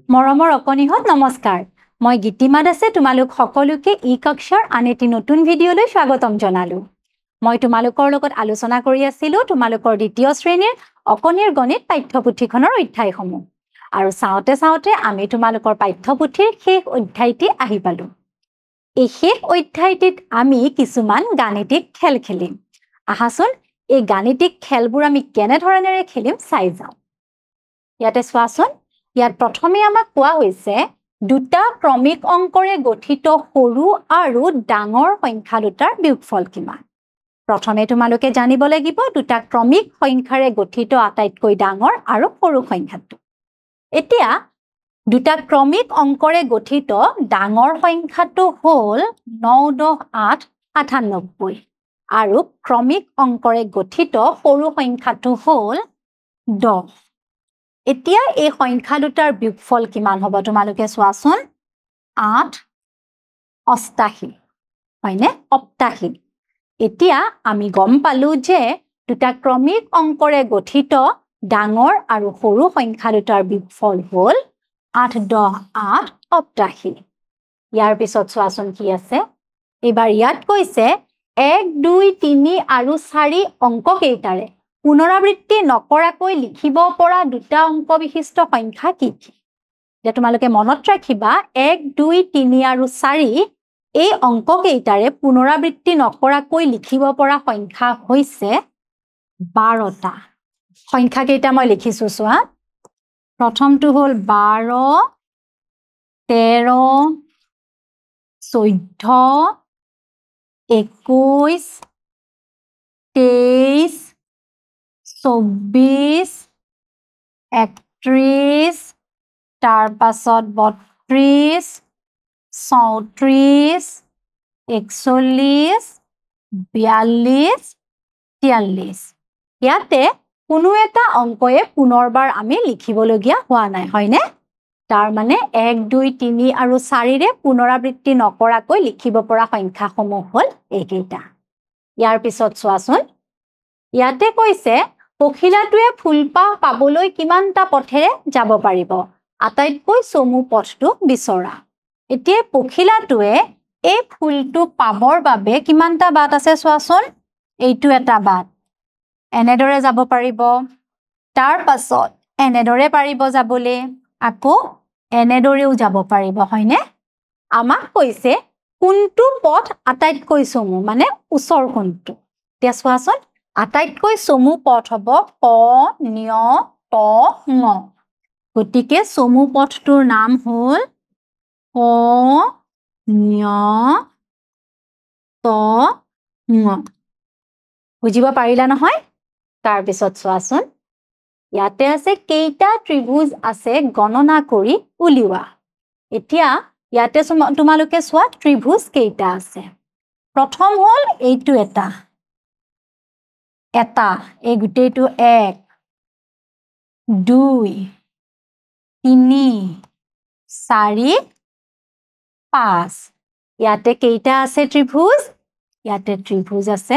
মৰমৰ অকনিহত নমস্কাৰ মই গীতিমা দাসে তোমালোক সকলোকে ই কক্ষাৰ আন এটি নতুন ভিডিঅলৈ স্বাগতম জনালো মই তোমালোকৰ লগত আলোচনা কৰি আছিলো তোমালোকৰ দ্বিতীয় শ্ৰেণীৰ অকনিৰ গণিত পাঠ্যপুথিখনৰ অধ্যায়সমূহ আৰু চাওতে আমি তোমালোকৰ পাঠ্যপুথিৰ শেষ অধ্যায়টি আহি পালো এই শেষ অধ্যায়টিত আমি কিছুমান গাণিতিক খেল খেলিম আহাচোন এই গাণিতিক খেলবোৰ আমি কেনে ধৰণেৰে খেলিম চাই যাওঁ ইয়াতে চোৱাচোন ইয়াত প্ৰথমে আমাক কোৱা হৈছে দুটা ক্ৰমিক অংকৰে গঠিত সৰু আৰু ডাঙৰ সংখ্যা দুটাৰ বিয়োগফল কিমান প্ৰথমে তোমালোকে জানিব লাগিব দুটা ক্ৰমিক সংখ্যাৰে গঠিত আটাইতকৈ ডাঙৰ আৰু সৰু সংখ্যাটো এতিয়া দুটা ক্ৰমিক অংকৰে গঠিত ডাঙৰ সংখ্যাটো হ'ল 9 10 8 98 আৰু ক্ৰমিক অংকৰে গঠিত সৰু সংখ্যাটো হ'ল 10 এতিয়া এই সংখ্যা দুটাৰ বিয়োগফল কিমান হ'ব তোমালোকে চোৱাচোন 8 88 হয়নে 88 এতিয়া আমি গম পালো যে দুটা ক্ৰমিক অংকৰে গঠিত ডাঙৰ আৰু সৰু সংখ্যা দুটাৰ বিয়োগফল হ'ল 8 10 8 88 ইয়াৰ পিছত চোৱাচোন কি আছে এবাৰ ইয়াত কৈছে 1 2 3 আৰু 4 অংক কেইটাৰে পুনৰাবৃত্তি নকৰাকৈ লিখিব পৰা দুটা অংক বিশিষ্ট সংখ্যা কি কি যে তোমালোকে মনত ৰাখিবা 1 2 3 আৰু 4 এই অংক কেইটাৰে পুনৰাবৃত্তি নকৰাকৈ লিখিব পৰা সংখ্যা হৈছে 12টা সংখ্যা কেইটা মই লিখিছো চোৱা প্ৰথমটো হ'ল 12 13 14 21 23 24 31 তাৰ পাছত 32 34 41 42 43 ইয়াতে কোনো এটা অংকয়ে পুনৰবাৰ আমি লিখিবলগীয়া হোৱা নাই হয়নে তাৰ মানে 1 2 3 আৰু 4 ৰে পুনৰাবৃত্তি নকৰাকৈ লিখিব পৰা সংখ্যাসমূহ হ'ল এইকেইটা ইয়াৰ পিছত চোৱাচোন ইয়াতে কৈছে পখিলাটোৱে ফুলপাহ পাবলৈ কিমানটা পথেৰে যাব পাৰিব আটাইতকৈ চমু পথটো বিচৰা এতিয়া পখিলাটোৱে এই ফুলটো পাবৰ বাবে কিমানটা বাট আছে চোৱাচোন এইটো এটা বাট এনেদৰে যাব পাৰিব তাৰ পাছত এনেদৰে পাৰিব যাবলৈ আকৌ এনেদৰেও যাব পাৰিব হয়নে আমাক কৈছে কোনটো পথ আটাইতকৈ চমু মানে ওচৰ কোনটো এতিয়া চোৱাচোন আটাইতকৈ চমু পথ হ'ব ক ন্য ত ঙ গতিকে চমু পথটোৰ নাম হ'ল ক ন্য ত ঙ বুজিব পাৰিলা নহয় তাৰ পিছত চোৱাচোন ইয়াতে আছে কেইটা ত্ৰিভুজ আছে গণনা কৰি উলিওৱা এতিয়া ইয়াতে তোমালোকে চোৱা ত্ৰিভুজ কেইটা আছে প্ৰথম হ'ল এইটো এটা এই গোটেইটো 1 2 3 4 5 ইয়াতে কেইটা আছে ত্ৰিভুজ ইয়াতে ত্ৰিভুজ আছে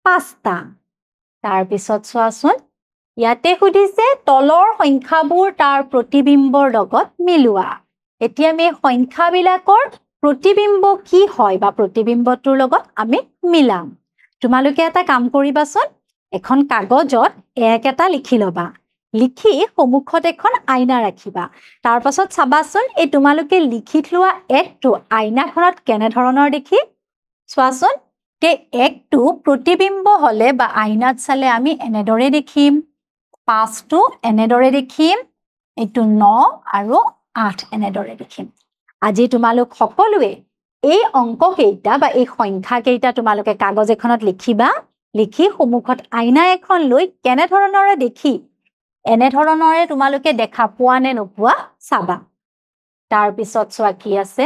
5টা তাৰ পিছত চোৱাচোন ইয়াতে সুধিছে তলৰ সংখ্যাবোৰ তাৰ প্ৰতিবিম্বৰ লগত মিলোৱা এতিয়া আমি সংখ্যাবিলাকৰ প্ৰতিবিম্ব কি হয় বা প্ৰতিবিম্বটোৰ লগত আমি মিলাম তোমালোকে এটা কাম কৰিবাচোন এখন কাগজত এক এটা লিখি লবা লিখি সন্মুখত এখন আইনা ৰাখিবা তাৰ পাছত চাবাচোন এই তোমালোকে লিখি থোৱা একটো আইনাখনত কেনে ধৰণৰ দেখি চোৱাচোন কে একটো প্ৰতিবিম্ব হলে বা আইনাত চালে আমি এনেদৰে দেখিম 5টো এনেদৰে দেখিম এইটো 9 আৰু 8 এনেদৰে দেখিম আজি তোমালোক সকলোৱে এই অংক কেইটা বা এই সংখ্যা কেইটা তোমালোকে কাগজ এখনত লিখিবা লিখি সন্মুখত আইনা এখন লৈ কেনে ধৰণৰে দেখি এনে ধৰণৰে তোমালোকে দেখা পোৱা নে নোপোৱা চাবা তাৰ পিছত চোৱা কি আছে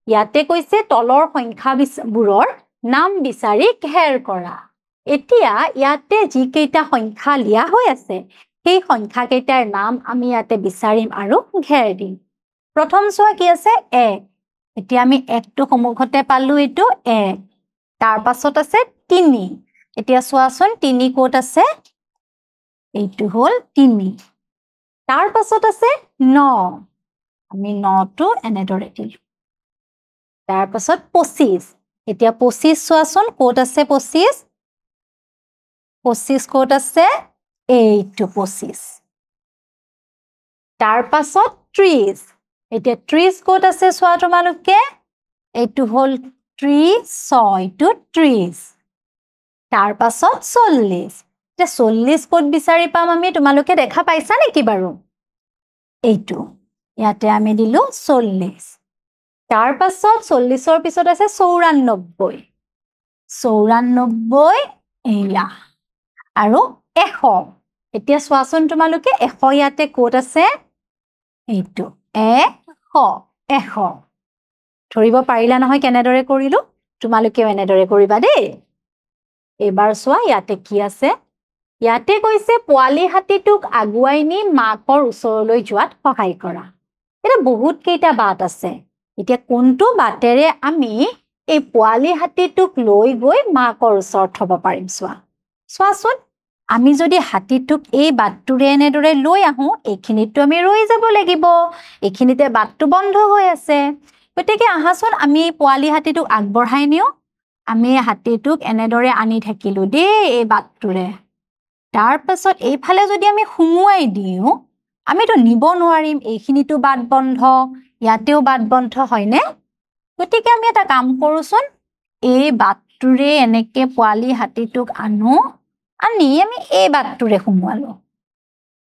ইয়াতে কৈছে তলৰ সংখ্যাবোৰৰ নাম বিচাৰি ঘেৰ কৰা এতিয়া ইয়াতে যি কেইটা সংখ্যা লিয়া হৈ আছে সেই সংখ্যা কেইটাৰ নাম আমি ইয়াতে বিচাৰিম আৰু ঘেৰ দিম প্ৰথম চোৱা কি আছে 1 এতিয়া আমি 1টো সন্মুখতে পালো এইটো 1 তাৰ পাছত আছে 3 এতিয়া চোৱাচোন 3 ক'ত আছে এইটো হ'ল 3 তাৰ পাছত আছে 9 আমি 9টো এনেদৰে দিলো তাৰ পাছত 25 এতিয়া 25 চোৱাচোন ক'ত আছে 25 25 ক'ত আছে এইটো 25 তাৰ পাছত 30 এতিয়া 30 ক'ত আছে চোৱা তোমালোকে এইটো হল 3 6 টো 30 তাৰ পাছত 40 তে 40 ক'ত বিচাৰি পাম আমি তোমালোকে দেখা পাইছা নেকি বাৰু এইটো ইয়াতে আমি দিলো 40 তাৰ পাছত 40ৰ পিছত আছে 94 94 এয়া আৰু 100 এতিয়া চোৱাচোন তোমালোকে 100 ইয়াতে ক'ত আছে এইটো 100 ধৰিব পাৰিলা নহয় কেনেদৰে কৰিলো তোমালোকেও এনেদৰে কৰিবা দেই এবাৰ চোৱা ইয়াতে কি আছে ইয়াতে কৈছে পোৱালি হাতীটোক আগুৱাই নি মাকৰ ওচৰলৈ যোৱাত সহায় কৰা এটা বহুত কেইটা বাট আছে এতিয়া কোনটো বাটেৰে আমি এই পোৱালি হাতীটোক লৈ গৈ মাকৰ ওচৰত থব পাৰিম চোৱাচোন আমি যদি হাতীটোক এই বাটটোৰে এনেদৰে লৈ আহো এইখিনিতো আমি ৰৈ যাব লাগিব এইখিনিতে বাটটো বন্ধ হৈ আছে গতিকে আহাচোন আমি পোৱালি হাতীটোক আগবঢ়াই নিও আমি হাতীটোক এনেদৰে আনি থাকিলো দেই এই বাটটোৰে তাৰ পাছত এইফালে যদি আমি সুমুৱাই দিও আমিতো নিব নোৱাৰিম এইখিনিতো বাট বন্ধ ইয়াতেও বাট বন্ধ হয়নে গতিকে আমি এটা কাম কৰোচোন এই বাটটোৰে এনেকে পোৱালি হাতীটোক আনো আনি আমি এই বাটটোৰে সুমুৱালো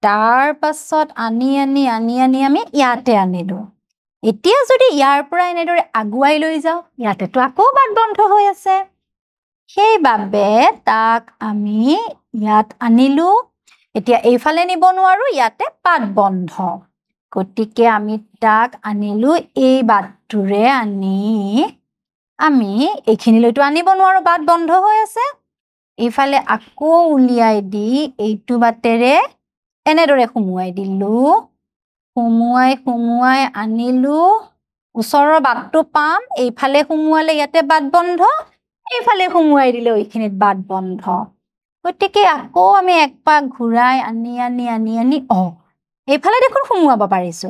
তাৰ পাছত আনি আমি ইয়াতে আনিলো এতিয়া যদি ইয়াৰ পৰা এনেদৰে আগুৱাই লৈ যাও ইয়াতেতো আকৌ বাট বন্ধ হৈ আছে সেইবাবে তাক আমি ইয়াত আনিলো এতিয়া এইফালে নিব নোৱাৰো ইয়াতে বাট বন্ধ গতিকে আমি তাক আনিলো এই বাটটোৰে আনি আমি এইখিনিলৈতো আনিব নোৱাৰো বাট বন্ধ হৈ আছে এইফালে আকৌ উলিয়াই দি এইটো বাটেৰে এনেদৰে সুমুৱাই দিলো সুমুৱাই আনিলো ওচৰৰ বাটটো পাম এইফালে সুমুৱালে ইয়াতে বাট বন্ধ এইফালে সুমুৱাই দিলে এইখিনিত বাট বন্ধ গতিকে আকৌ আমি এক পাক ঘূৰাই আনি এইফালে দেখোন সুমুৱাব পাৰিছো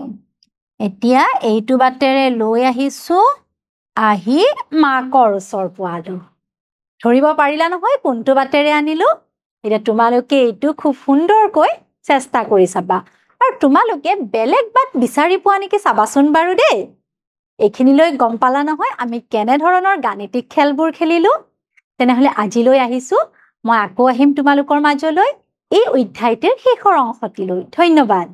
এতিয়া এইটো বাটেৰে লৈ আহিছো আহি মাকৰ ওচৰ পোৱালো ধৰিব পাৰিলা নহয় কোনটো বাটেৰে আনিলো এতিয়া তোমালোকে এইটো খুব সুন্দৰকৈ চেষ্টা কৰি চাবা আৰু তোমালোকে বেলেগ বাট বিচাৰি পোৱা নেকি চাবাচোন বাৰু দেই এইখিনিলৈ গম পালা নহয় আমি কেনে ধৰণৰ গাণিতিক খেলবোৰ খেলিলো তেনেহলে আজিলৈ আহিছো মই আকৌ আহিম তোমালোকৰ মাজলৈ এই অধ্যায়টিৰ শেষৰ অংশটিলৈ ধন্যবাদ